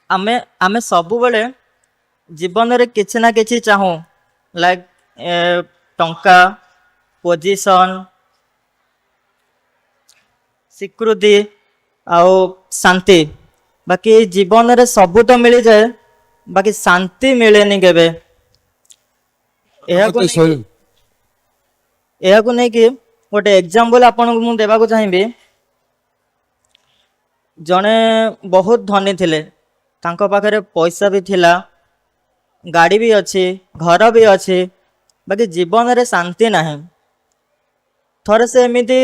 ଆମେ ଆମେ ସବୁବେଳେ ଜୀବନରେ କିଛି ନା କିଛି ଚାହୁଁ, ଲାଇକ୍ ଟଙ୍କା, ପୋଜିସନ୍, ସ୍ୱୀକୃତି ଆଉ ଶାନ୍ତି। ବାକି ଜୀବନରେ ସବୁ ତ ମିଳିଯାଏ, ବାକି ଶାନ୍ତି ମିଳେନି କେବେ। ଏହାକୁ ନେଇକି ଏହାକୁ ନେଇକି ଗୋଟେ ଏକ୍ଜାମ୍ପଲ ଆପଣଙ୍କୁ ମୁଁ ଦେବାକୁ ଚାହିଁବି। ଜଣେ ବହୁତ ଧନୀ ଥିଲେ, ତାଙ୍କ ପାଖରେ ପଇସା ବି ଥିଲା, ଗାଡ଼ି ବି ଅଛି, ଘର ବି ଅଛି, ବାକି ଜୀବନରେ ଶାନ୍ତି ନାହିଁ। ଥରେ ସେ ଏମିତି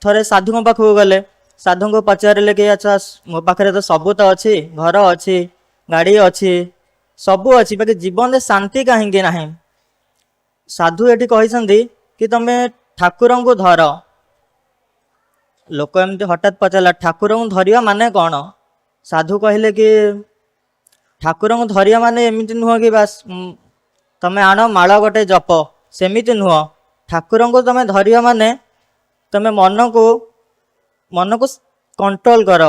ଥରେ ସାଧୁଙ୍କ ପାଖକୁ ଗଲେ, ସାଧୁଙ୍କୁ ପଚାରିଲେ କି ଆଚ୍ଛା ମୋ ପାଖରେ ତ ସବୁ ତ ଅଛି, ଘର ଅଛି, ଗାଡ଼ି ଅଛି, ସବୁ ଅଛି, ବାକି ଜୀବନରେ ଶାନ୍ତି କାହିଁକି ନାହିଁ? ସାଧୁ ଏଠି କହିଛନ୍ତି କି ତମେ ଠାକୁରଙ୍କୁ ଧର। ଲୋକ ଏମିତି ହଠାତ୍ ପଚାରିଲା ଠାକୁରଙ୍କୁ ଧରିବା ମାନେ କ'ଣ? ସାଧୁ କହିଲେ କି ଠାକୁରଙ୍କୁ ଧରିବା ମାନେ ଏମିତି ନୁହଁ କି ବାସ୍ ତମେ ଆଣ ମାଳ ଗୋଟେ ଜପ, ସେମିତି ନୁହଁ। ଠାକୁରଙ୍କୁ ତମେ ଧରିବା ମାନେ ତମେ ମନକୁ କଣ୍ଟ୍ରୋଲ କର,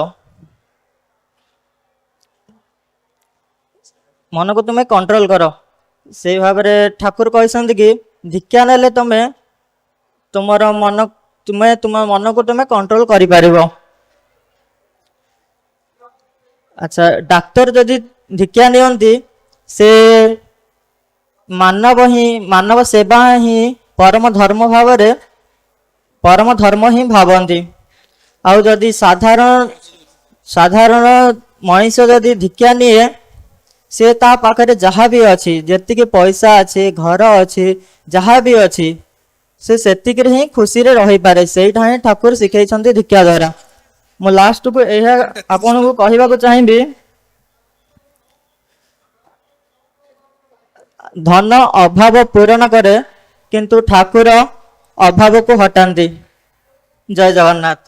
ମନକୁ ତୁମେ କଣ୍ଟ୍ରୋଲ କର। ସେଇ ଭାବରେ ଠାକୁର କହିଛନ୍ତି କି ଦୀକ୍ଷା ନେଲେ ତୁମ ମନକୁ ତୁମେ କଣ୍ଟ୍ରୋଲ କରିପାରିବ। ଆଚ୍ଛା, ଡାକ୍ତର ଯଦି ଦୀକ୍ଷା ନିଅନ୍ତି, ସେ ମାନବ ସେବା ହିଁ ପରମ ଧର୍ମ ହିଁ ଭାବନ୍ତି। ଆଉ ଯଦି ସାଧାରଣ ମଣିଷ ଯଦି ଦୀକ୍ଷା ନିଏ, ସେ ତା ପାଖରେ ଯାହା ବି ଅଛି, ଯେତିକି ପଇସା ଅଛି, ଘର ଅଛି, ଯାହା ବି ଅଛି, ସେ ସେତିକିରେ ହିଁ ଖୁସିରେ ରହିପାରେ। ସେଇଟା ହିଁ ଠାକୁର ଶିଖେଇଛନ୍ତି ଦୀକ୍ଷା ଦ୍ୱାରା। ମୁଁ ଲାଷ୍ଟକୁ ଏହା ଆପଣଙ୍କୁ କହିବାକୁ ଚାହିଁବି, ଧନ ଅଭାବ ପୂରଣ କରେ, କିନ୍ତୁ ଠାକୁର ଅଭାବକୁ ହଟାନ୍ତି। ଜୟ ଜଗନ୍ନାଥ।